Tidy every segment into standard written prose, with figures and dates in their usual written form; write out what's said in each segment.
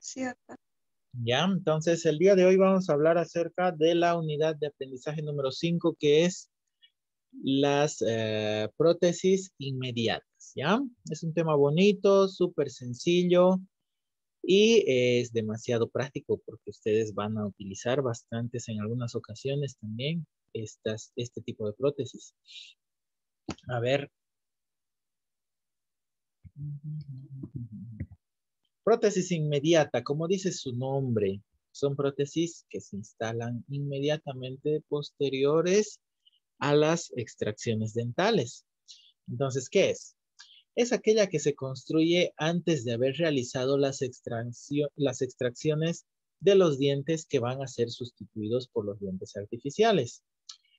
Cierto. Ya, entonces el día de hoy vamos a hablar acerca de la unidad de aprendizaje número 5, que es las prótesis inmediatas, ¿ya? Es un tema bonito, súper sencillo y es demasiado práctico porque ustedes van a utilizar bastantes en algunas ocasiones también este tipo de prótesis. A ver. Prótesis inmediata, como dice su nombre, son prótesis que se instalan inmediatamente posteriores a las extracciones dentales. Entonces, ¿qué es? Es aquella que se construye antes de haber realizado las extracciones de los dientes que van a ser sustituidos por los dientes artificiales.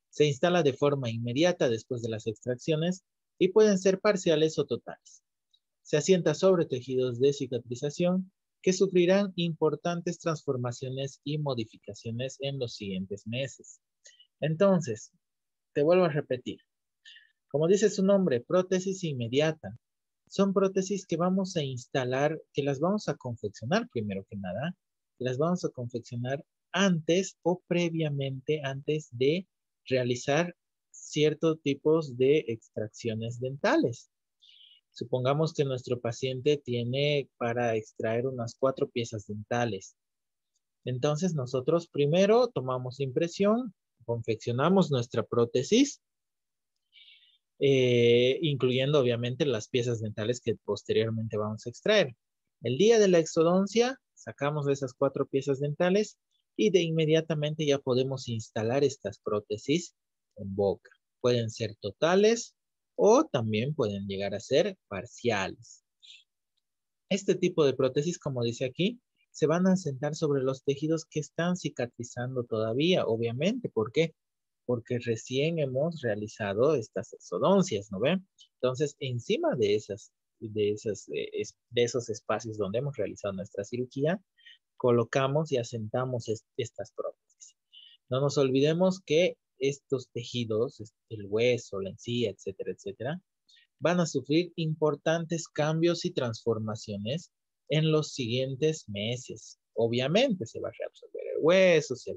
Se instala de forma inmediata después de las extracciones y pueden ser parciales o totales. Se asienta sobre tejidos de cicatrización que sufrirán importantes transformaciones y modificaciones en los siguientes meses. Entonces, te vuelvo a repetir. Como dice su nombre, prótesis inmediata. Son prótesis que vamos a instalar, que las vamos a confeccionar primero que nada, que las vamos a confeccionar antes o previamente, antes de realizar ciertos tipos de extracciones dentales. Supongamos que nuestro paciente tiene para extraer unas 4 piezas dentales. Entonces nosotros primero tomamos impresión, confeccionamos nuestra prótesis, incluyendo obviamente las piezas dentales que posteriormente vamos a extraer. El día de la exodoncia sacamos esas 4 piezas dentales y de inmediatamente ya podemos instalar estas prótesis en boca. Pueden ser totales o también pueden llegar a ser parciales. Este tipo de prótesis, como dice aquí, se van a sentar sobre los tejidos que están cicatrizando todavía, obviamente. ¿Por qué? Porque recién hemos realizado estas exodoncias, ¿no ven? Entonces, encima de esos espacios donde hemos realizado nuestra cirugía, colocamos y asentamos estas prótesis. No nos olvidemos que estos tejidos, el hueso, la encía, etcétera, etcétera, van a sufrir importantes cambios y transformaciones en los siguientes meses. Obviamente se va a reabsorber el hueso, se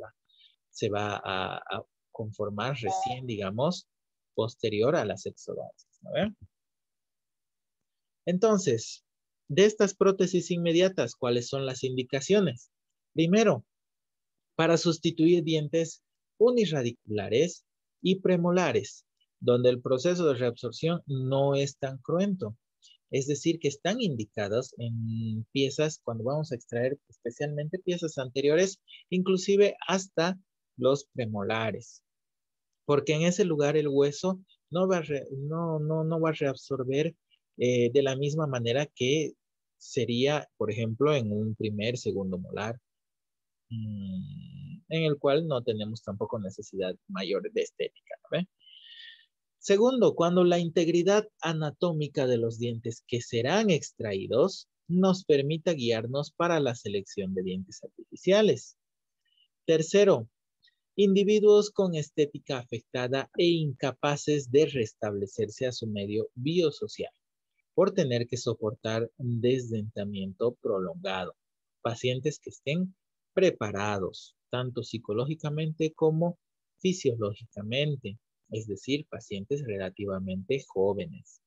va a conformar recién, digamos, posterior a las exodoncias, ¿no ven? Entonces, de estas prótesis inmediatas, ¿cuáles son las indicaciones? Primero, para sustituir dientes unirradiculares y premolares, donde el proceso de reabsorción no es tan cruento. Es decir, que están indicadas en piezas cuando vamos a extraer especialmente piezas anteriores, inclusive hasta los premolares, porque en ese lugar el hueso no va a reabsorber de la misma manera que sería, por ejemplo, en un primer, segundo molar, en el cual no tenemos tampoco necesidad mayor de estética, ¿no ve? Segundo, cuando la integridad anatómica de los dientes que serán extraídos nos permita guiarnos para la selección de dientes artificiales. Tercero, individuos con estética afectada e incapaces de restablecerse a su medio biosocial por tener que soportar un desdentamiento prolongado. Pacientes que estén preparados, tanto psicológicamente como fisiológicamente, es decir, pacientes relativamente jóvenes,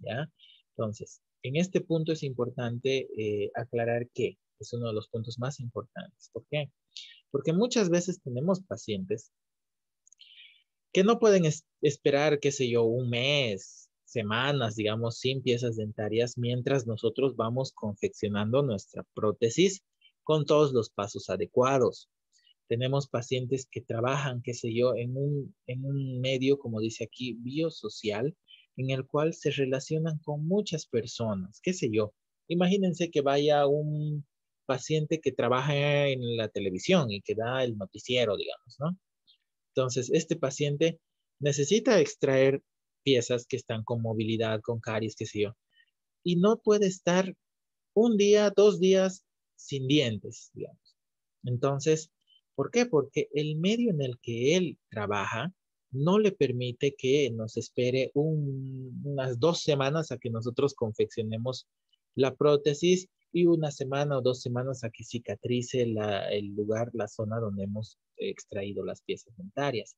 ¿ya? Entonces, en este punto es importante aclarar que es uno de los puntos más importantes. ¿Por qué? Porque muchas veces tenemos pacientes que no pueden esperar, qué sé yo, un mes, semanas, digamos, sin piezas dentarias, mientras nosotros vamos confeccionando nuestra prótesis con todos los pasos adecuados. Tenemos pacientes que trabajan, qué sé yo, en un medio, como dice aquí, biosocial, en el cual se relacionan con muchas personas, qué sé yo. Imagínense que vaya un paciente que trabaja en la televisión y que da el noticiero, digamos, ¿no? Entonces, este paciente necesita extraer piezas que están con movilidad, con caries, qué sé yo, y no puede estar un día, 2 días sin dientes, digamos. Entonces, ¿por qué? Porque el medio en el que él trabaja no le permite que nos espere unas 2 semanas a que nosotros confeccionemos la prótesis y una semana o 2 semanas a que cicatrice el lugar, la zona donde hemos extraído las piezas dentarias.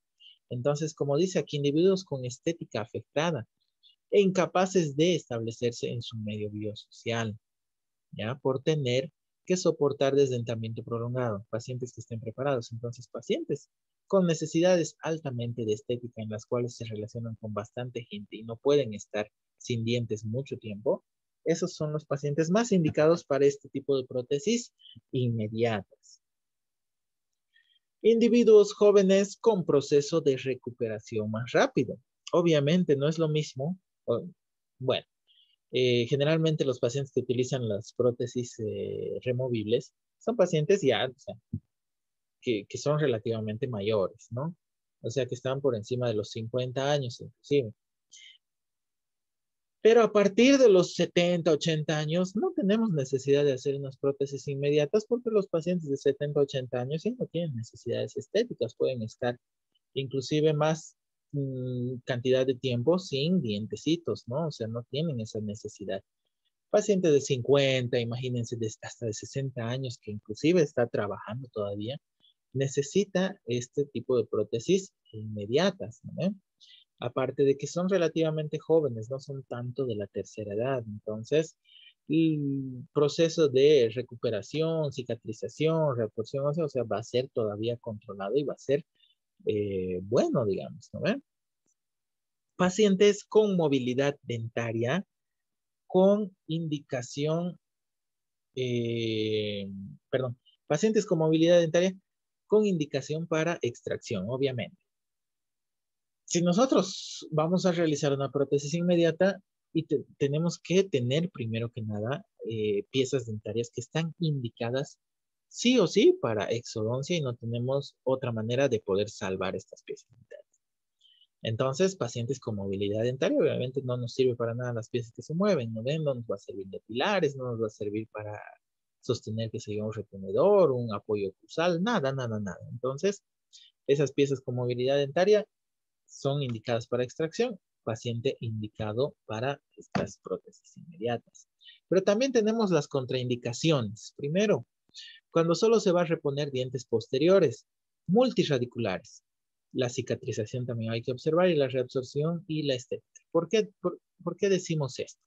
Entonces, como dice aquí, individuos con estética afectada e incapaces de establecerse en su medio biosocial, ¿ya? Por tener que soportar desdentamiento prolongado, pacientes que estén preparados. Entonces, pacientes con necesidades altamente de estética en las cuales se relacionan con bastante gente y no pueden estar sin dientes mucho tiempo, esos son los pacientes más indicados para este tipo de prótesis inmediatas. Individuos jóvenes con proceso de recuperación más rápido. Obviamente no es lo mismo. Bueno, generalmente los pacientes que utilizan las prótesis removibles son pacientes ya, o sea, que son relativamente mayores, ¿no? O sea, que están por encima de los 50 años inclusive. Pero a partir de los 70, 80 años, no tenemos necesidad de hacer unas prótesis inmediatas porque los pacientes de 70, 80 años sí no tienen necesidades estéticas, pueden estar inclusive más cantidad de tiempo sin dientecitos, ¿no? O sea, no tienen esa necesidad. Pacientes de 50, imagínense, hasta de 60 años, que inclusive está trabajando todavía, necesita este tipo de prótesis inmediatas, ¿no? Aparte de que son relativamente jóvenes, no son tanto de la tercera edad. Entonces, el proceso de recuperación, cicatrización, reabsorción, o sea, va a ser todavía controlado y va a ser bueno, digamos, ¿no? Pacientes con movilidad dentaria con indicación, perdón, pacientes con movilidad dentaria con indicación para extracción, obviamente. Si nosotros vamos a realizar una prótesis inmediata y tenemos que tener primero que nada piezas dentarias que están indicadas sí o sí para exodoncia y no tenemos otra manera de poder salvar estas piezas dentarias. Entonces, pacientes con movilidad dentaria, obviamente no nos sirve para nada las piezas que se mueven, ¿no ven? No nos va a servir de pilares, no nos va a servir para sostener que sería un retenedor, un apoyo oclusal, nada, nada, nada. Entonces, esas piezas con movilidad dentaria son indicadas para extracción, paciente indicado para estas prótesis inmediatas. Pero también tenemos las contraindicaciones. Primero, cuando solo se va a reponer dientes posteriores, multirradiculares. La cicatrización también hay que observar y la reabsorción y la estética. ¿Por qué decimos esto?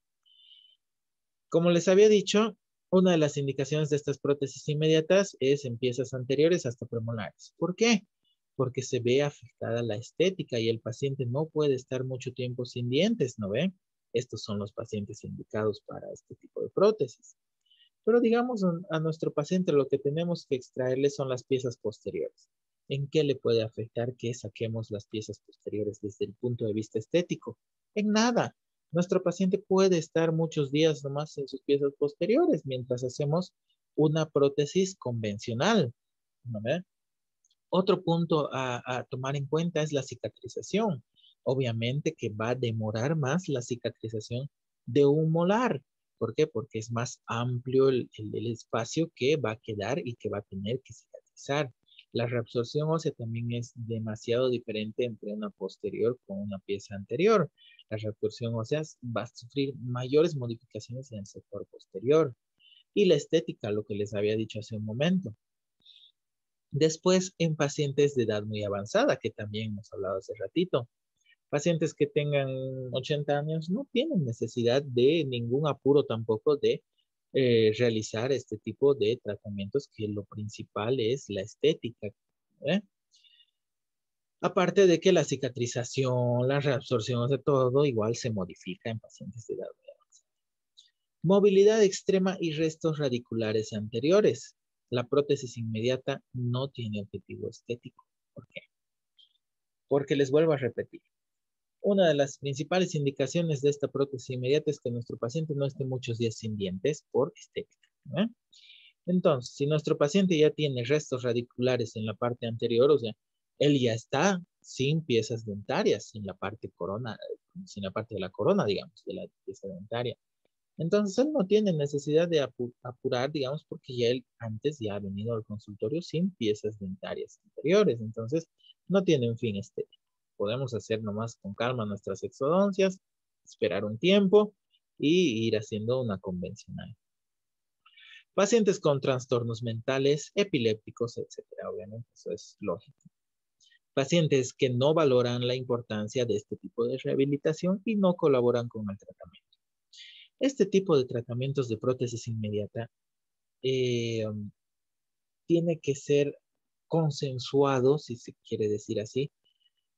Como les había dicho, una de las indicaciones de estas prótesis inmediatas es en piezas anteriores hasta premolares. ¿Por qué? Porque se ve afectada la estética y el paciente no puede estar mucho tiempo sin dientes, ¿no ve? Estos son los pacientes indicados para este tipo de prótesis. Pero digamos a nuestro paciente lo que tenemos que extraerle son las piezas posteriores. ¿En qué le puede afectar que saquemos las piezas posteriores desde el punto de vista estético? En nada. Nuestro paciente puede estar muchos días nomás en sus piezas posteriores mientras hacemos una prótesis convencional, ¿no ve? Otro punto a tomar en cuenta es la cicatrización. Obviamente que va a demorar más la cicatrización de un molar. ¿Por qué? Porque es más amplio el espacio que va a quedar y que va a tener que cicatrizar. La reabsorción ósea también es demasiado diferente entre una posterior con una pieza anterior. La reabsorción ósea va a sufrir mayores modificaciones en el sector posterior. Y la estética, lo que les había dicho hace un momento. Después, en pacientes de edad muy avanzada, que también hemos hablado hace ratito, pacientes que tengan 80 años no tienen necesidad de ningún apuro tampoco de realizar este tipo de tratamientos, que lo principal es la estética. ¿Eh? Aparte de que la cicatrización, la reabsorción de todo igual se modifica en pacientes de edad muy avanzada. Movilidad extrema y restos radiculares anteriores. La prótesis inmediata no tiene objetivo estético. ¿Por qué? Porque les vuelvo a repetir. Una de las principales indicaciones de esta prótesis inmediata es que nuestro paciente no esté muchos días sin dientes por estética. ¿Eh? Entonces, si nuestro paciente ya tiene restos radiculares en la parte anterior, o sea, él ya está sin piezas dentarias, sin la parte corona, sin la parte de la corona, digamos, de la pieza dentaria. Entonces, él no tiene necesidad de apurar, digamos, porque ya él antes ya ha venido al consultorio sin piezas dentarias anteriores. Entonces, no tiene un fin estético. Podemos hacer nomás con calma nuestras exodoncias, esperar un tiempo y ir haciendo una convencional. Pacientes con trastornos mentales, epilépticos, etcétera. Obviamente, eso es lógico. Pacientes que no valoran la importancia de este tipo de rehabilitación y no colaboran con el tratamiento. Este tipo de tratamientos de prótesis inmediata eh, tiene que ser consensuado, si se quiere decir así,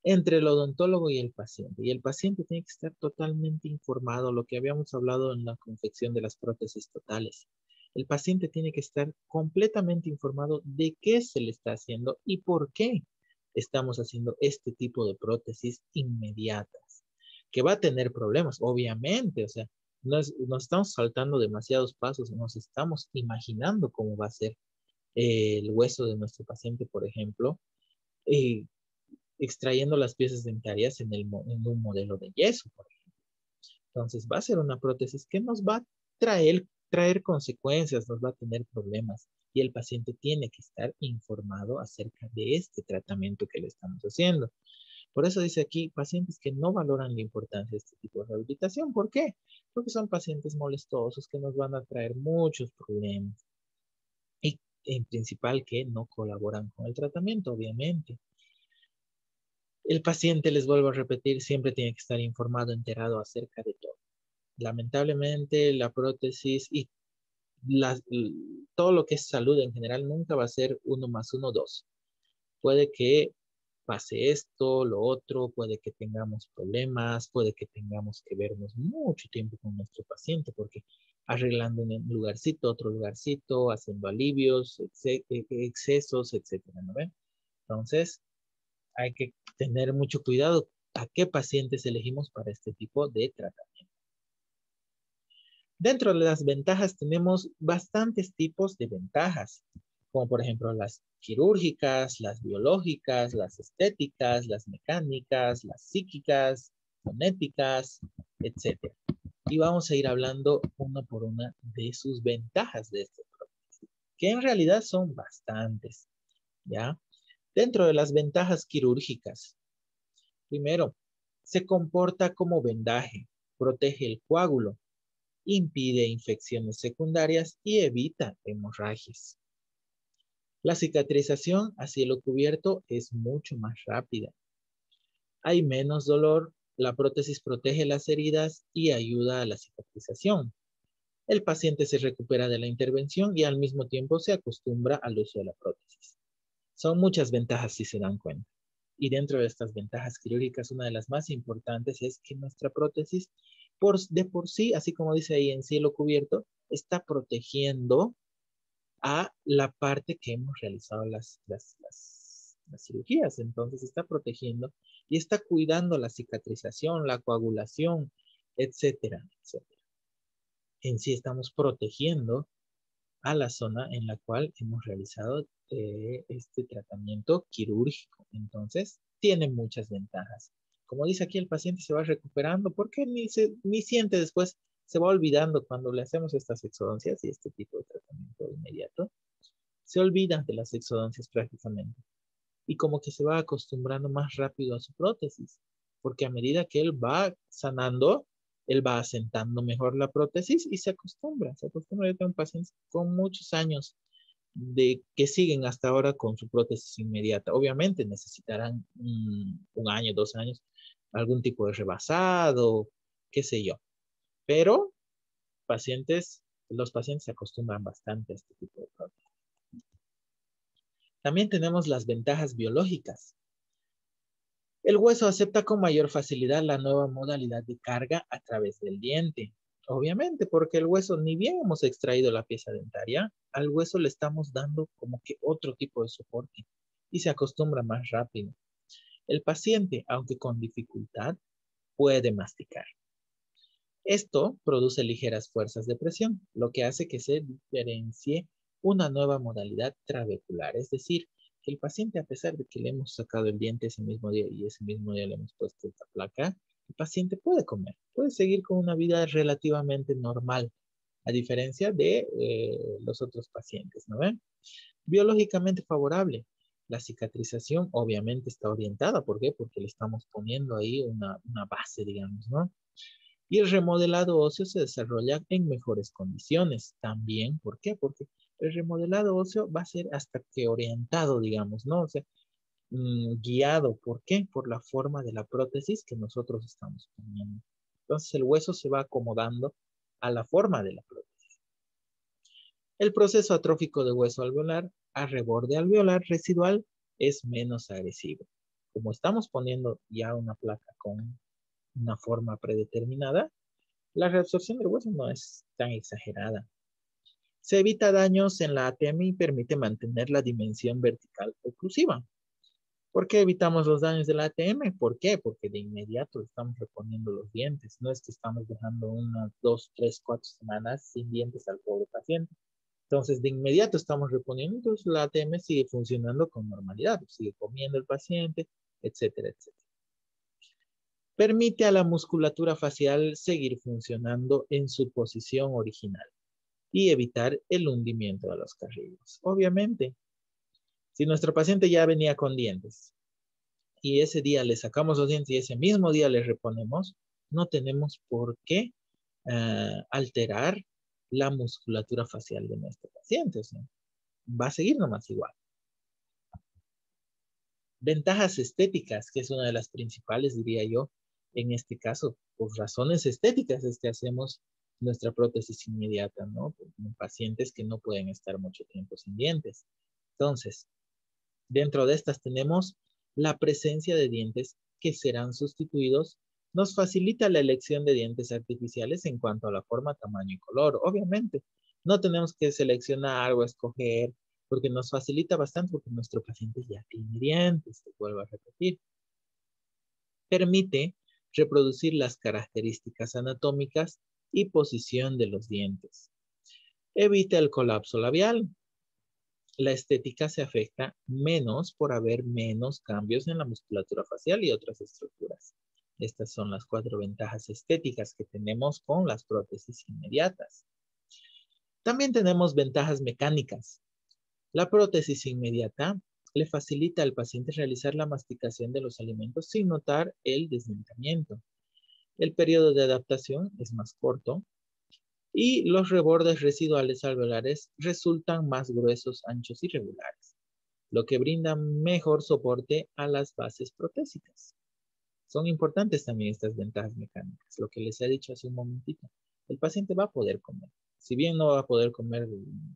entre el odontólogo y el paciente. Y el paciente tiene que estar totalmente informado, lo que habíamos hablado en la confección de las prótesis totales. El paciente tiene que estar completamente informado de qué se le está haciendo y por qué estamos haciendo este tipo de prótesis inmediatas, que va a tener problemas, obviamente, o sea, nos estamos saltando demasiados pasos, nos estamos imaginando cómo va a ser el hueso de nuestro paciente, por ejemplo, eh, extrayendo las piezas dentarias en un modelo de yeso, por ejemplo. Entonces va a ser una prótesis que nos va a traer consecuencias, nos va a tener problemas y el paciente tiene que estar informado acerca de este tratamiento que le estamos haciendo. Por eso dice aquí, pacientes que no valoran la importancia de este tipo de rehabilitación. ¿Por qué? Porque son pacientes molestosos que nos van a traer muchos problemas y en principal que no colaboran con el tratamiento, obviamente. El paciente, les vuelvo a repetir, siempre tiene que estar informado, enterado acerca de todo. Lamentablemente, la prótesis y todo lo que es salud en general nunca va a ser 1 más 1, 2. Puede que pase esto, lo otro, puede que tengamos problemas, puede que tengamos que vernos mucho tiempo con nuestro paciente, porque arreglando un lugarcito, otro lugarcito, haciendo alivios, excesos, etcétera, ¿no ven? Entonces, hay que tener mucho cuidado a qué pacientes elegimos para este tipo de tratamiento. Dentro de las ventajas tenemos bastantes tipos de ventajas, como por ejemplo las quirúrgicas, las biológicas, las estéticas, las mecánicas, las psíquicas, fonéticas, etc. Y vamos a ir hablando una por una de sus ventajas de este prótesis, que en realidad son bastantes, ¿ya? Dentro de las ventajas quirúrgicas, primero, se comporta como vendaje, protege el coágulo, impide infecciones secundarias y evita hemorragias. La cicatrización a cielo cubierto es mucho más rápida. Hay menos dolor, la prótesis protege las heridas y ayuda a la cicatrización. El paciente se recupera de la intervención y al mismo tiempo se acostumbra al uso de la prótesis. Son muchas ventajas si se dan cuenta. Y dentro de estas ventajas quirúrgicas, una de las más importantes es que nuestra prótesis, de por sí, así como dice ahí en cielo cubierto, está protegiendo a la parte que hemos realizado las cirugías. Entonces está protegiendo y está cuidando la cicatrización, la coagulación, etcétera, etcétera. En sí estamos protegiendo a la zona en la cual hemos realizado este tratamiento quirúrgico. Entonces, tiene muchas ventajas. Como dice aquí, el paciente se va recuperando porque ni siente después, se va olvidando cuando le hacemos estas exodoncias y este tipo de tratamiento inmediato. Se olvida de las exodoncias prácticamente y como que se va acostumbrando más rápido a su prótesis, porque a medida que él va sanando, él va asentando mejor la prótesis y se acostumbra. Yo tengo pacientes con muchos años de que siguen hasta ahora con su prótesis inmediata. Obviamente necesitarán 1 año, 2 años, algún tipo de rebasado, qué sé yo. Pero los pacientes se acostumbran bastante a este tipo de prótesis. También tenemos las ventajas biológicas. El hueso acepta con mayor facilidad la nueva modalidad de carga a través del diente. Obviamente, porque el hueso, ni bien hemos extraído la pieza dentaria, al hueso le estamos dando como que otro tipo de soporte y se acostumbra más rápido. El paciente, aunque con dificultad, puede masticar. Esto produce ligeras fuerzas de presión, lo que hace que se diferencie una nueva modalidad trabecular, es decir, que el paciente, a pesar de que le hemos sacado el diente ese mismo día y ese mismo día le hemos puesto esta placa, el paciente puede comer, puede seguir con una vida relativamente normal, a diferencia de los otros pacientes, ¿no ven? Biológicamente favorable. La cicatrización obviamente está orientada, ¿por qué? Porque le estamos poniendo ahí una base, digamos, ¿no? Y el remodelado óseo se desarrolla en mejores condiciones. También, ¿por qué? Porque el remodelado óseo va a ser hasta que orientado, digamos, ¿no? O sea, guiado. ¿Por qué? Por la forma de la prótesis que nosotros estamos poniendo. Entonces el hueso se va acomodando a la forma de la prótesis. El proceso atrófico de hueso alveolar a reborde alveolar residual es menos agresivo. Como estamos poniendo ya una placa con una forma predeterminada, la reabsorción del hueso no es tan exagerada. Se evita daños en la ATM y permite mantener la dimensión vertical oclusiva. ¿Por qué evitamos los daños de la ATM? ¿Por qué? Porque de inmediato estamos reponiendo los dientes. No es que estamos dejando 1, 2, 3, 4 semanas sin dientes al pobre paciente. Entonces, de inmediato estamos reponiendo, entonces la ATM sigue funcionando con normalidad, sigue comiendo el paciente, etcétera, etcétera. Permite a la musculatura facial seguir funcionando en su posición original y evitar el hundimiento de los carríos. Obviamente, si nuestro paciente ya venía con dientes y ese día le sacamos los dientes y ese mismo día le reponemos, no tenemos por qué alterar la musculatura facial de nuestro paciente. O sea, va a seguir nomás igual. Ventajas estéticas, que es una de las principales, diría yo, en este caso, por razones estéticas es que hacemos nuestra prótesis inmediata, ¿no? En pacientes que no pueden estar mucho tiempo sin dientes. Entonces, dentro de estas tenemos la presencia de dientes que serán sustituidos. Nos facilita la elección de dientes artificiales en cuanto a la forma, tamaño y color. Obviamente, no tenemos que seleccionar o escoger porque nos facilita bastante porque nuestro paciente ya tiene dientes, te vuelvo a repetir. Permite reproducir las características anatómicas y posición de los dientes. Evita el colapso labial. La estética se afecta menos por haber menos cambios en la musculatura facial y otras estructuras. Estas son las 4 ventajas estéticas que tenemos con las prótesis inmediatas. También tenemos ventajas mecánicas. La prótesis inmediata le facilita al paciente realizar la masticación de los alimentos sin notar el desdentamiento. El periodo de adaptación es más corto y los rebordes residuales alveolares resultan más gruesos, anchos y regulares, lo que brinda mejor soporte a las bases protésicas. Son importantes también estas ventajas mecánicas, lo que les he dicho hace un momentito. El paciente va a poder comer. Si bien no va a poder comer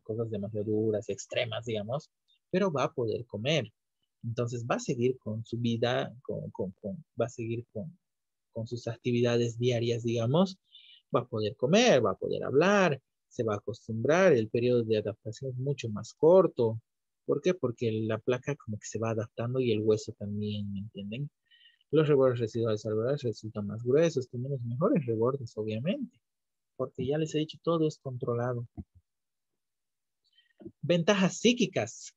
cosas demasiado duras, extremas, digamos, pero va a poder comer. Entonces va a seguir con su vida, va a seguir con sus actividades diarias, digamos, va a poder comer, va a poder hablar, se va a acostumbrar, el periodo de adaptación es mucho más corto. ¿Por qué? Porque la placa como que se va adaptando y el hueso también, ¿me entienden? Los rebordes residuales alveolares resultan más gruesos, tenemos mejores rebordes, obviamente, porque ya les he dicho, todo es controlado. Ventajas psíquicas.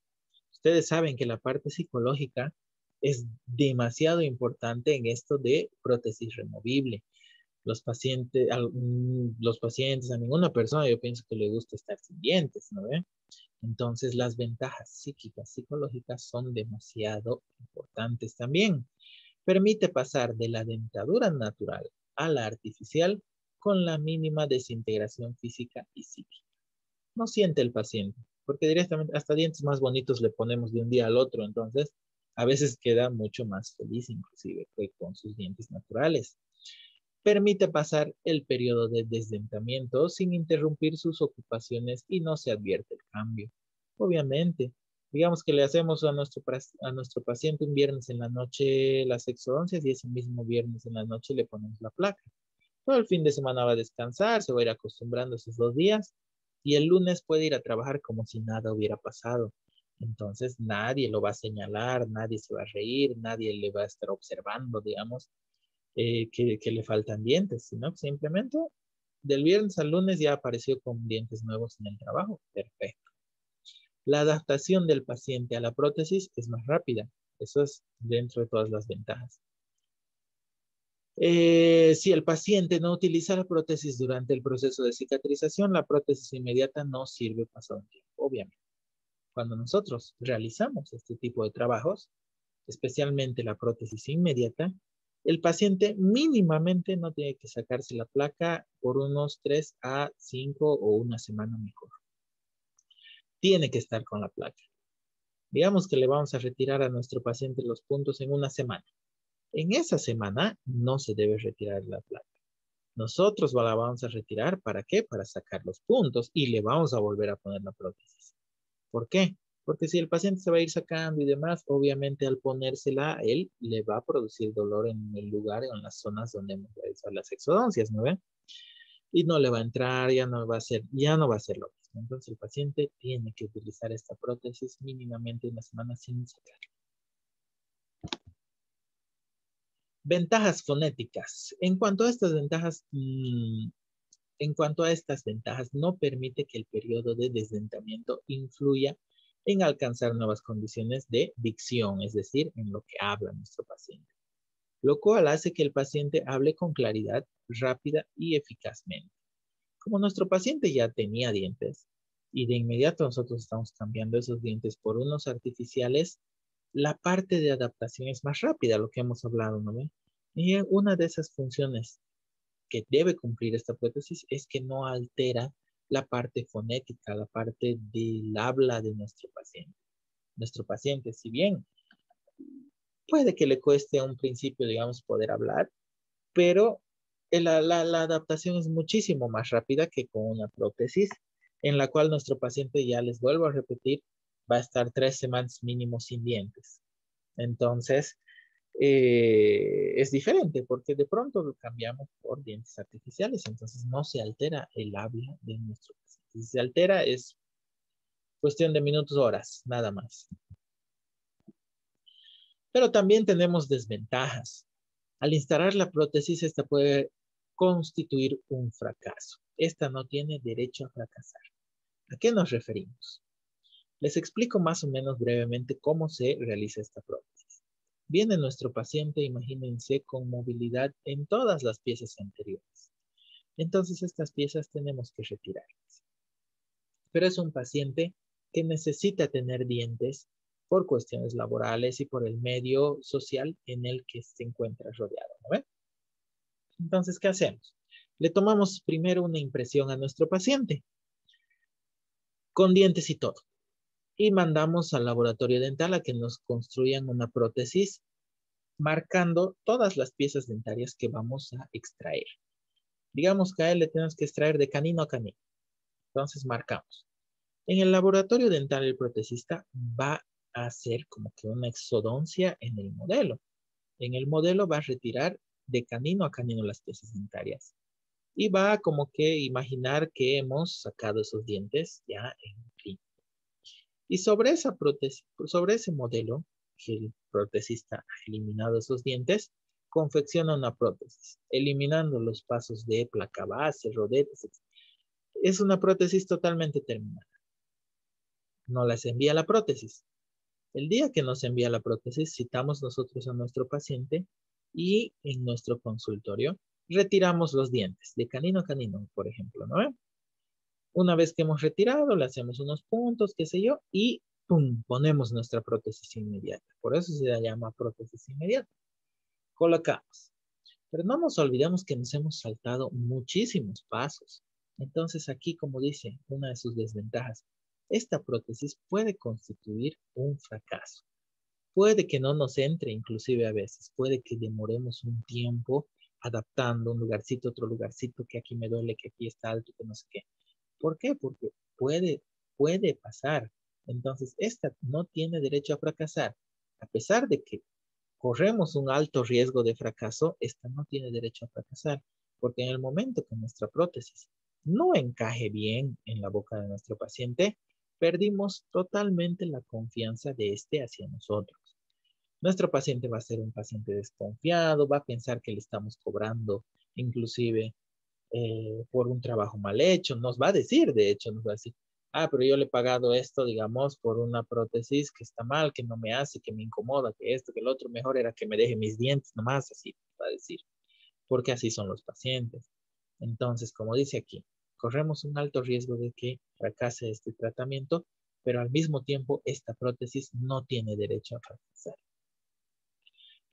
Ustedes saben que la parte psicológica es demasiado importante en esto de prótesis removible. Los pacientes, a ninguna persona yo pienso que le gusta estar sin dientes, ¿no ve? Entonces las ventajas psíquicas, psicológicas son demasiado importantes también. Permite pasar de la dentadura natural a la artificial con la mínima desintegración física y psíquica. No siente el paciente, porque directamente hasta dientes más bonitos le ponemos de un día al otro, entonces a veces queda mucho más feliz inclusive que con sus dientes naturales. Permite pasar el periodo de desdentamiento sin interrumpir sus ocupaciones y no se advierte el cambio. Obviamente, digamos que le hacemos a nuestro paciente un viernes en la noche las exodoncias y ese mismo viernes en la noche le ponemos la placa. Todo el fin de semana va a descansar, se va a ir acostumbrando esos 2 días y el lunes puede ir a trabajar como si nada hubiera pasado. Entonces nadie lo va a señalar, nadie se va a reír, nadie le va a estar observando, digamos, que le faltan dientes, sino que simplemente del viernes al lunes ya apareció con dientes nuevos en el trabajo. Perfecto. La adaptación del paciente a la prótesis es más rápida. Eso es dentro de todas las ventajas. Si el paciente no utiliza la prótesis durante el proceso de cicatrización, la prótesis inmediata no sirve pasado un tiempo, obviamente. Cuando nosotros realizamos este tipo de trabajos, especialmente la prótesis inmediata, el paciente mínimamente no tiene que sacarse la placa por unos 3 a 5 o una semana mejor. Tiene que estar con la placa. Digamos que le vamos a retirar a nuestro paciente los puntos en una semana. En esa semana no se debe retirar la placa. Nosotros la vamos a retirar, ¿para qué? Para sacar los puntos y le vamos a volver a poner la prótesis. ¿Por qué? Porque si el paciente se va a ir sacando y demás, obviamente al ponérsela, él le va a producir dolor en el lugar, en las zonas donde hemos realizado las exodoncias, ¿no ven? Y no le va a entrar, ya no va a ser lo mismo. Entonces el paciente tiene que utilizar esta prótesis mínimamente una semana sin sacar. Ventajas fonéticas. En cuanto a estas ventajas, no permite que el periodo de desdentamiento influya en alcanzar nuevas condiciones de dicción, es decir, en lo que habla nuestro paciente, lo cual hace que el paciente hable con claridad, rápida y eficazmente. Como nuestro paciente ya tenía dientes y de inmediato nosotros estamos cambiando esos dientes por unos artificiales, la parte de adaptación es más rápida, lo que hemos hablado, ¿no? Y una de esas funciones que debe cumplir esta prótesis es que no altera la parte fonética, la parte del habla de nuestro paciente. Nuestro paciente, si bien puede que le cueste a un principio, digamos, poder hablar, pero la adaptación es muchísimo más rápida que con una prótesis, en la cual nuestro paciente, ya les vuelvo a repetir, va a estar 3 semanas mínimo sin dientes. Entonces, es diferente porque de pronto lo cambiamos por dientes artificiales, entonces no se altera el habla de nuestro paciente. Si se altera es cuestión de minutos, horas, nada más. Pero también tenemos desventajas. Al instalar la prótesis, esta puede constituir un fracaso. Esta no tiene derecho a fracasar. ¿A qué nos referimos? Les explico más o menos brevemente cómo se realiza esta prótesis. Viene nuestro paciente, imagínense, con movilidad en todas las piezas anteriores. Entonces estas piezas tenemos que retirarlas. Pero es un paciente que necesita tener dientes por cuestiones laborales y por el medio social en el que se encuentra rodeado, ¿no ven? Entonces, ¿qué hacemos? Le tomamos primero una impresión a nuestro paciente, con dientes y todo, y mandamos al laboratorio dental a que nos construyan una prótesis marcando todas las piezas dentarias que vamos a extraer. Digamos que a él le tenemos que extraer de canino a canino. Entonces marcamos. En el laboratorio dental el protesista va a hacer como que una exodoncia en el modelo. En el modelo va a retirar de canino a canino las piezas dentarias. Y va a como que imaginar que hemos sacado esos dientes ya en fin. Y sobre esa prótesis, sobre ese modelo, que el protesista ha eliminado esos dientes, confecciona una prótesis, eliminando los pasos de placa base, rodetes, etc. Es una prótesis totalmente terminada. Nos las envía la prótesis. El día que nos envía la prótesis, citamos nosotros a nuestro paciente y en nuestro consultorio retiramos los dientes de canino a canino, por ejemplo, ¿no? Una vez que hemos retirado, le hacemos unos puntos, qué sé yo, y ¡pum! Ponemos nuestra prótesis inmediata. Por eso se la llama prótesis inmediata. Colocamos. Pero no nos olvidemos que nos hemos saltado muchísimos pasos. Entonces aquí, como dice, una de sus desventajas, esta prótesis puede constituir un fracaso. Puede que no nos entre, inclusive a veces, puede que demoremos un tiempo adaptando un lugarcito, otro lugarcito, que aquí me duele, que aquí está alto, que no sé qué. ¿Por qué? Porque puede pasar. Entonces, esta no tiene derecho a fracasar. A pesar de que corremos un alto riesgo de fracaso, esta no tiene derecho a fracasar. Porque en el momento que nuestra prótesis no encaje bien en la boca de nuestro paciente, perdimos totalmente la confianza de este hacia nosotros. Nuestro paciente va a ser un paciente desconfiado, va a pensar que le estamos cobrando inclusive por un trabajo mal hecho, nos va a decir, de hecho, nos va a decir, pero yo le he pagado esto, digamos, por una prótesis que está mal, que no me hace, que me incomoda, que esto, que el otro, mejor era que me deje mis dientes nomás, así va a decir, porque así son los pacientes. Entonces, como dice aquí, corremos un alto riesgo de que fracase este tratamiento, pero al mismo tiempo esta prótesis no tiene derecho a fracasar.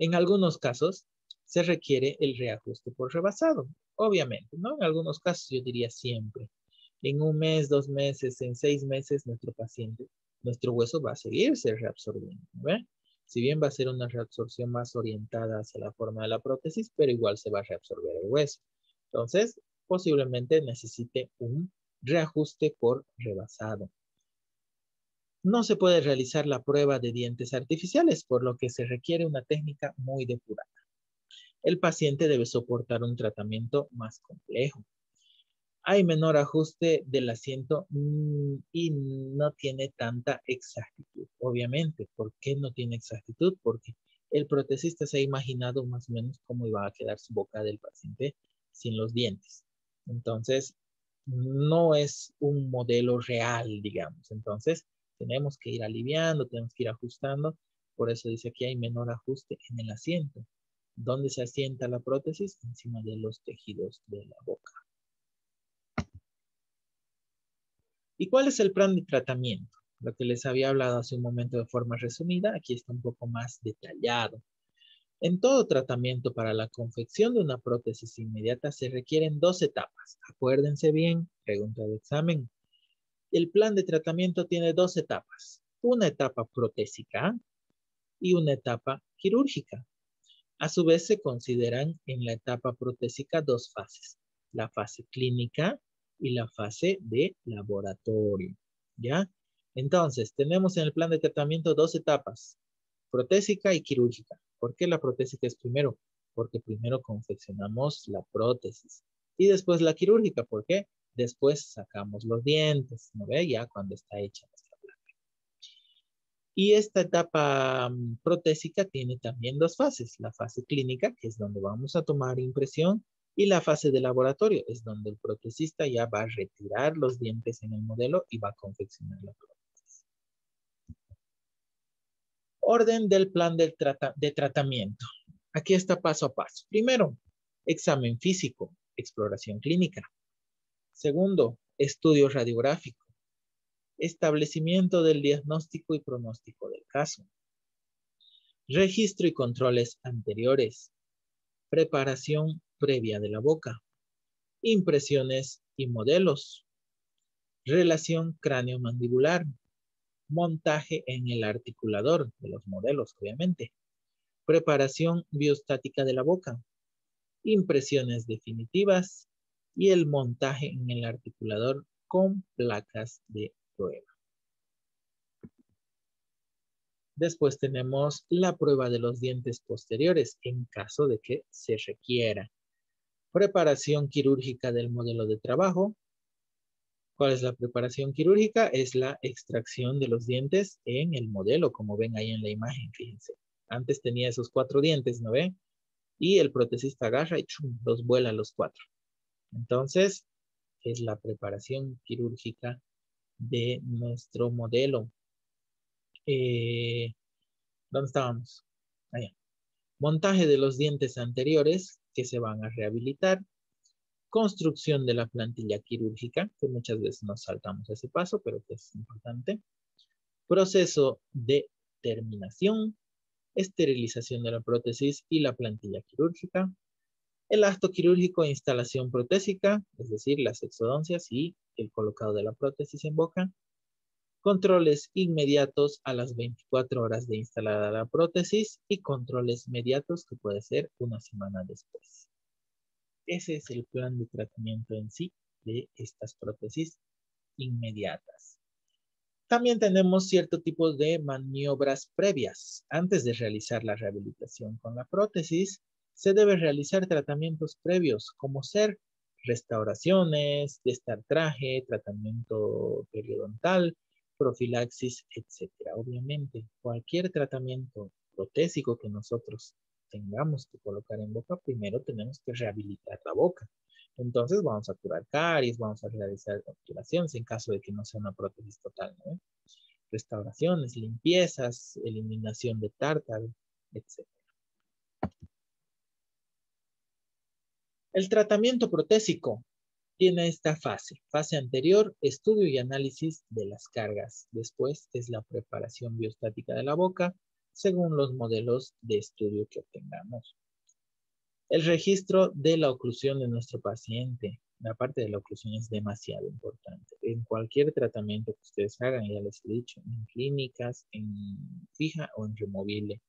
En algunos casos, se requiere el reajuste por rebasado. Obviamente, ¿no? En algunos casos yo diría siempre. En un mes, 2 meses, en 6 meses, nuestro hueso va a seguirse reabsorbiendo, ¿ve? Si bien va a ser una reabsorción más orientada hacia la forma de la prótesis, pero igual se va a reabsorber el hueso. Entonces, posiblemente necesite un reajuste por rebasado. No se puede realizar la prueba de dientes artificiales, por lo que se requiere una técnica muy depurada. El paciente debe soportar un tratamiento más complejo. Hay menor ajuste del asiento y no tiene tanta exactitud. Obviamente, ¿por qué no tiene exactitud? Porque el protesista se ha imaginado más o menos cómo iba a quedar su boca del paciente sin los dientes. Entonces, no es un modelo real, digamos. Entonces, tenemos que ir aliviando, tenemos que ir ajustando. Por eso dice que hay menor ajuste en el asiento. ¿Dónde se asienta la prótesis? Encima de los tejidos de la boca. ¿Y cuál es el plan de tratamiento? Lo que les había hablado hace un momento de forma resumida, aquí está un poco más detallado. En todo tratamiento para la confección de una prótesis inmediata se requieren 2 etapas. Acuérdense bien, pregunta de examen. El plan de tratamiento tiene 2 etapas. Una etapa protésica y una etapa quirúrgica. A su vez se consideran en la etapa protésica 2 fases. La fase clínica y la fase de laboratorio. ¿Ya? Entonces, tenemos en el plan de tratamiento 2 etapas, protésica y quirúrgica. ¿Por qué la protésica es primero? Porque primero confeccionamos la prótesis. Y después la quirúrgica. ¿Por qué? Después sacamos los dientes, ¿no ve? Ya cuando está hecha nuestra placa. Y esta etapa protésica tiene también 2 fases. La fase clínica, que es donde vamos a tomar impresión, y la fase de laboratorio, es donde el protesista ya va a retirar los dientes en el modelo y va a confeccionar la prótesis. Orden del plan de tratamiento. Aquí está paso a paso. Primero, examen físico, exploración clínica. Segundo, estudio radiográfico. Establecimiento del diagnóstico y pronóstico del caso. Registro y controles anteriores. Preparación previa de la boca. Impresiones y modelos. Relación cráneo-mandibular. Montaje en el articulador de los modelos, obviamente. Preparación biostática de la boca. Impresiones definitivas. Y el montaje en el articulador con placas de prueba. Después tenemos la prueba de los dientes posteriores en caso de que se requiera. Preparación quirúrgica del modelo de trabajo. ¿Cuál es la preparación quirúrgica? Es la extracción de los dientes en el modelo, como ven ahí en la imagen, fíjense. Antes tenía esos 4 dientes, ¿no ven? Y el protesista agarra y ¡chum!, los vuela los 4. Entonces, es la preparación quirúrgica de nuestro modelo. ¿Dónde estábamos? Allá. Montaje de los dientes anteriores que se van a rehabilitar. Construcción de la plantilla quirúrgica, que muchas veces nos saltamos ese paso, pero que es importante. Proceso de terminación, esterilización de la prótesis y la plantilla quirúrgica. El acto quirúrgico e instalación protésica, es decir, las exodoncias y el colocado de la prótesis en boca. Controles inmediatos a las 24 horas de instalada la prótesis y controles inmediatos que puede ser una semana después. Ese es el plan de tratamiento en sí de estas prótesis inmediatas. También tenemos cierto tipo de maniobras previas. Antes de realizar la rehabilitación con la prótesis, se debe realizar tratamientos previos, como ser restauraciones, destartraje, tratamiento periodontal, profilaxis, etc. Obviamente, cualquier tratamiento protésico que nosotros tengamos que colocar en boca, primero tenemos que rehabilitar la boca. Entonces vamos a curar caries, vamos a realizar obturaciones en caso de que no sea una prótesis total, ¿no? Restauraciones, limpiezas, eliminación de tártaro, etc. El tratamiento protésico tiene esta fase. Fase anterior, estudio y análisis de las cargas. Después es la preparación biostática de la boca, según los modelos de estudio que obtengamos. El registro de la oclusión de nuestro paciente. La parte de la oclusión es demasiado importante. En cualquier tratamiento que ustedes hagan, ya les he dicho, en clínicas, en fija o en removible.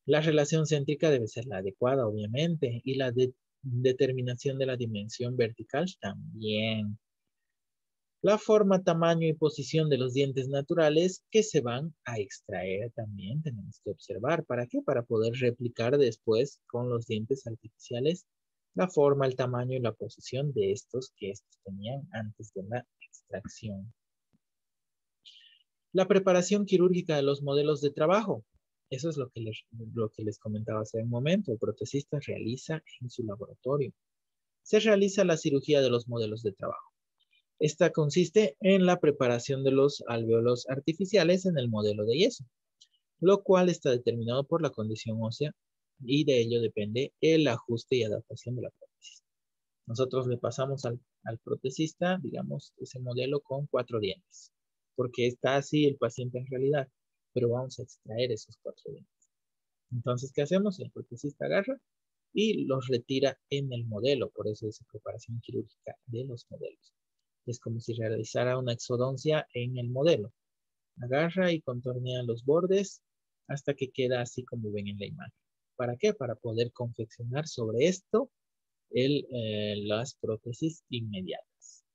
La relación céntrica debe ser la adecuada, obviamente, y la determinación de la dimensión vertical también. La forma, tamaño y posición de los dientes naturales que se van a extraer también tenemos que observar. ¿Para qué? Para poder replicar después con los dientes artificiales la forma, el tamaño y la posición de estos que estos tenían antes de la extracción. La preparación quirúrgica de los modelos de trabajo. Eso es lo que les comentaba hace un momento. El protesista realiza en su laboratorio. Se realiza la cirugía de los modelos de trabajo. Esta consiste en la preparación de los alvéolos artificiales en el modelo de yeso, lo cual está determinado por la condición ósea y de ello depende el ajuste y adaptación de la prótesis. Nosotros le pasamos al protesista, digamos, ese modelo con 4 dientes, porque está así el paciente en realidad, pero vamos a extraer esos 4 dientes. Entonces, ¿qué hacemos? El protesista agarra y los retira en el modelo, por eso es preparación quirúrgica de los modelos. Es como si realizara una exodoncia en el modelo. Agarra y contornea los bordes hasta que queda así como ven en la imagen. ¿Para qué? Para poder confeccionar sobre esto las prótesis inmediatas.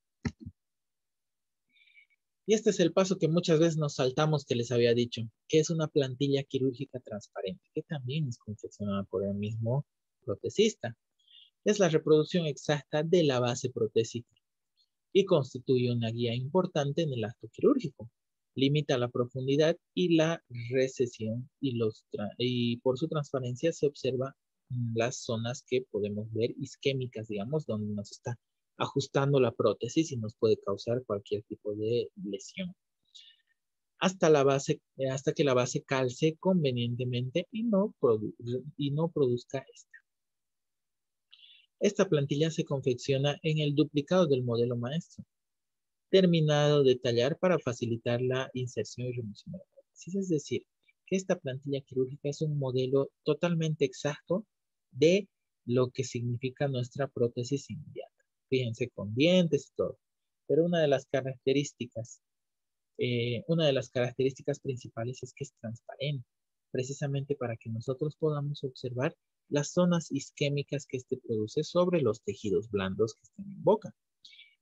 Y este es el paso que muchas veces nos saltamos que les había dicho, que es una plantilla quirúrgica transparente, que también es confeccionada por el mismo protesista. Es la reproducción exacta de la base protésica y constituye una guía importante en el acto quirúrgico. Limita la profundidad y la recesión y por su transparencia se observa las zonas que podemos ver isquémicas, digamos, donde nos está ajustando la prótesis y nos puede causar cualquier tipo de lesión. Hasta que la base calce convenientemente y no produzca esta. Esta plantilla se confecciona en el duplicado del modelo maestro, terminado de tallar para facilitar la inserción y remoción de la prótesis. Es decir, que esta plantilla quirúrgica es un modelo totalmente exacto de lo que significa nuestra prótesis inmediata. Fíjense, con dientes y todo. Pero una de las características principales es que es transparente, precisamente para que nosotros podamos observar las zonas isquémicas que este produce sobre los tejidos blandos que están en boca.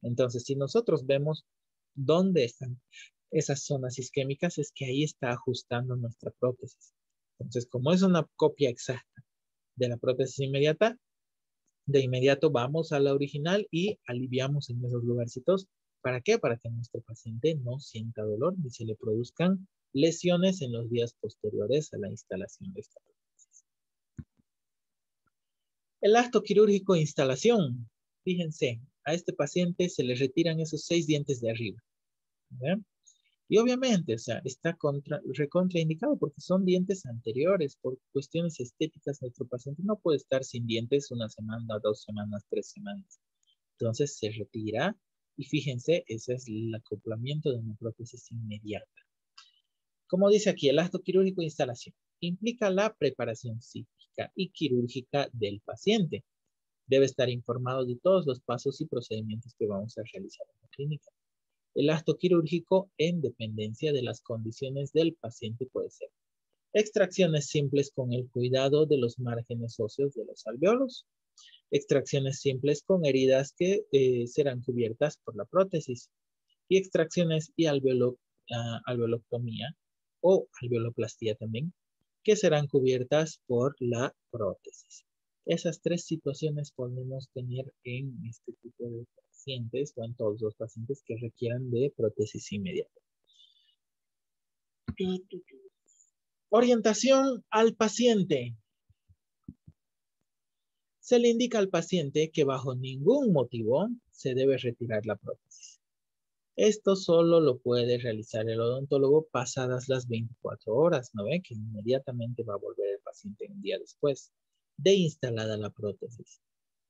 Entonces, si nosotros vemos dónde están esas zonas isquémicas, es que ahí está ajustando nuestra prótesis. Entonces, como es una copia exacta de la prótesis inmediata, de inmediato vamos a la original y aliviamos en esos lugarcitos. ¿Para qué? Para que nuestro paciente no sienta dolor ni se le produzcan lesiones en los días posteriores a la instalación de esta prótesis. El acto quirúrgico de instalación. Fíjense, a este paciente se le retiran esos 6 dientes de arriba. ¿Ven? Y obviamente, o sea, está recontraindicado porque son dientes anteriores. Por cuestiones estéticas, nuestro paciente no puede estar sin dientes 1 semana, 2 semanas, 3 semanas. Entonces se retira y fíjense, ese es el acoplamiento de una prótesis inmediata. Como dice aquí, el acto quirúrgico de instalación implica la preparación psíquica y quirúrgica del paciente. Debe estar informado de todos los pasos y procedimientos que vamos a realizar en la clínica. El acto quirúrgico en dependencia de las condiciones del paciente puede ser extracciones simples con el cuidado de los márgenes óseos de los alvéolos, extracciones simples con heridas que serán cubiertas por la prótesis y extracciones y alveoloctomía o alveoloplastía también, que serán cubiertas por la prótesis. Esas 3 situaciones podemos tener en este tipo de pacientes o en todos los pacientes que requieran de prótesis inmediata. Orientación al paciente. Se le indica al paciente que bajo ningún motivo se debe retirar la prótesis. Esto solo lo puede realizar el odontólogo pasadas las 24 horas, ¿no ve? Que inmediatamente va a volver el paciente un día después de instalada la prótesis.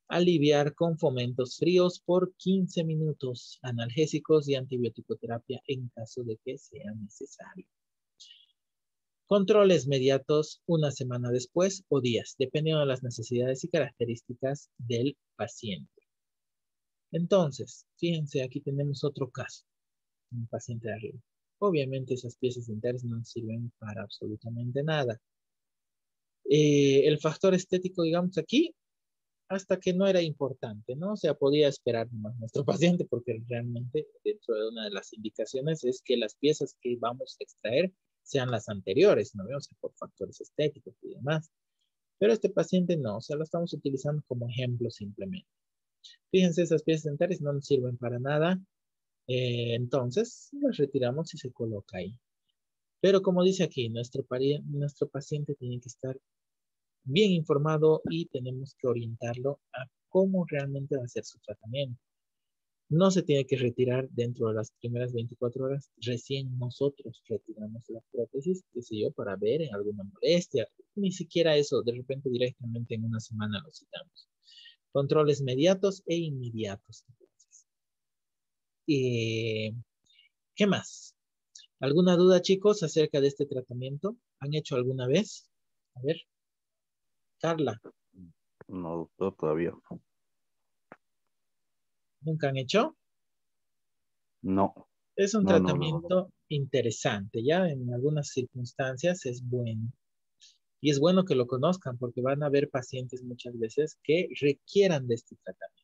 Aliviar con fomentos fríos por 15 minutos, analgésicos y antibiótico terapia en caso de que sea necesario. Controles mediatos una semana después o días, dependiendo de las necesidades y características del paciente. Entonces, fíjense, aquí tenemos otro caso, un paciente de arriba. Obviamente esas piezas dentales no sirven para absolutamente nada. El factor estético, digamos aquí, hasta que no era importante, ¿no? O sea, podía esperar más nuestro paciente porque realmente dentro de una de las indicaciones es que las piezas que vamos a extraer sean las anteriores, ¿no? O sea, por factores estéticos y demás. Pero este paciente no, o sea, lo estamos utilizando como ejemplo simplemente. Fíjense, esas piezas dentales no nos sirven para nada, entonces las retiramos y se coloca ahí. Pero como dice aquí, nuestro paciente tiene que estar bien informado y tenemos que orientarlo a cómo realmente va a ser su tratamiento. No se tiene que retirar dentro de las primeras 24 horas. Recién nosotros retiramos la prótesis, qué sé yo, para ver en alguna molestia. Ni siquiera eso, de repente directamente en una semana lo citamos. Controles mediatos e inmediatos. Entonces. ¿Qué más? ¿Alguna duda, chicos, acerca de este tratamiento? ¿Han hecho alguna vez? A ver, Carla, No, doctor, todavía. ¿nunca han hecho? No, Es un no, la verdad. tratamiento interesante, ¿ya? En algunas circunstancias es bueno. Y es bueno que lo conozcan porque van a haber pacientes muchas veces que requieran de este tratamiento.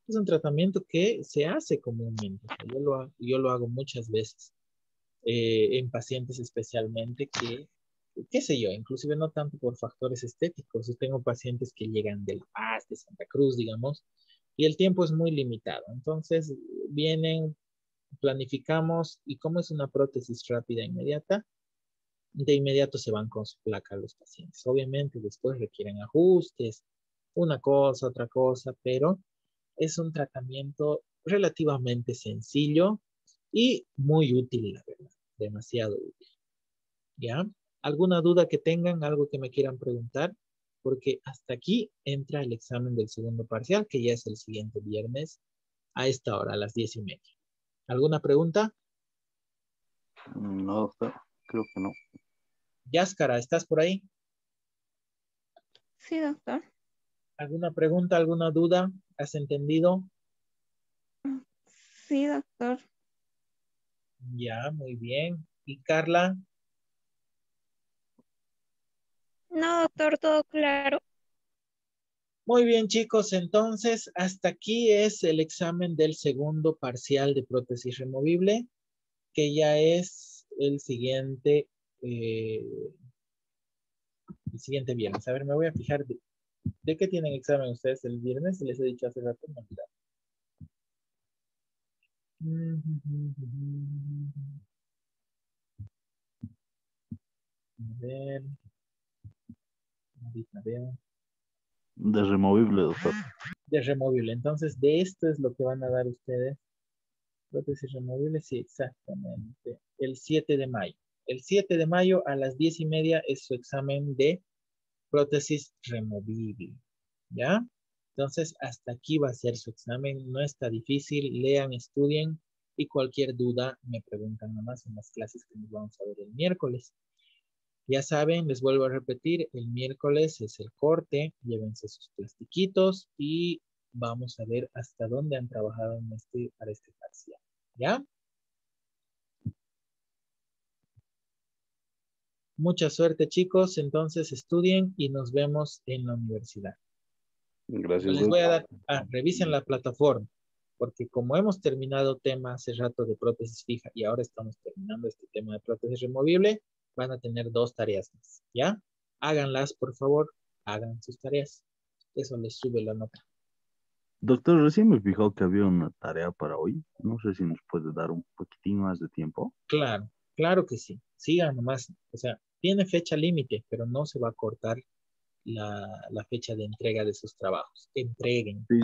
Es un tratamiento que se hace comúnmente. O sea, yo lo hago muchas veces en pacientes especialmente que, qué sé yo, inclusive no tanto por factores estéticos. Yo tengo pacientes que llegan de La Paz, de Santa Cruz, digamos, y el tiempo es muy limitado. Entonces vienen, planificamos y como es una prótesis rápida e inmediata, de inmediato se van con su placa los pacientes. Obviamente después requieren ajustes, una cosa, otra cosa, pero es un tratamiento relativamente sencillo y muy útil, la verdad, demasiado útil. ¿Ya? ¿Alguna duda que tengan, algo que me quieran preguntar? Porque hasta aquí entra el examen del segundo parcial, que ya es el siguiente viernes a esta hora, a las 10:30. ¿Alguna pregunta? No, doctor, creo que no. Yáscara, ¿estás por ahí? Sí, doctor. ¿Alguna pregunta, alguna duda? ¿Has entendido? Sí, doctor. Ya, muy bien. ¿Y Carla? No, doctor, todo claro. Muy bien, chicos. Entonces, hasta aquí es el examen del segundo parcial de prótesis removible, que ya es eh, el siguiente viernes. A ver, me voy a fijar de qué tienen examen ustedes el viernes. Les he dicho hace rato, no, mira. A ver, ahorita veo. De removible, doctor. De removible. Entonces, de esto es lo que van a dar ustedes. Prótesis removible, sí, exactamente. El 7 de mayo. El 7 de mayo a las 10:30 es su examen de prótesis removible. ¿Ya? Entonces, hasta aquí va a ser su examen. No está difícil. Lean, estudien y cualquier duda me preguntan nomás en las clases que nos vamos a ver el miércoles. Ya saben, les vuelvo a repetir, el miércoles es el corte, llévense sus plastiquitos y vamos a ver hasta dónde han trabajado para este parcial. ¿Ya? Mucha suerte, chicos. Entonces estudien y nos vemos en la universidad. Gracias, Les voy a doctor. dar, revisen la plataforma, porque como hemos terminado tema hace rato de prótesis fija y ahora estamos terminando este tema de prótesis removible, van a tener 2 tareas más, ¿ya? Háganlas, por favor, hagan sus tareas. Eso les sube la nota. Doctor, recién me fijó que había una tarea para hoy. No sé si nos puede dar un poquitín más de tiempo. Claro, claro que sí. Sigan nomás. O sea, tiene fecha límite, pero no se va a cortar la fecha de entrega de sus trabajos. Entreguen. Sí,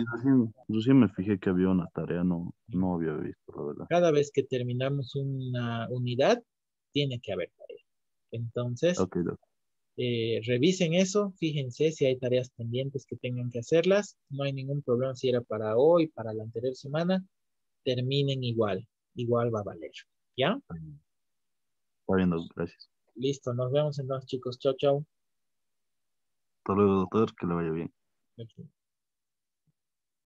recién me fijé que había una tarea, no, no había visto, la verdad. Cada vez que terminamos una unidad, tiene que haber tarea. Entonces, Ok, doctor. revisen eso, fíjense si hay tareas pendientes que tengan que hacerlas. No hay ningún problema si era para hoy, para la anterior semana. Terminen igual. Igual va a valer. ¿Ya? Está bien, doctor, gracias. Listo, nos vemos entonces, chicos. Chao, chao. Hasta luego, doctor, que le vaya bien. Ok.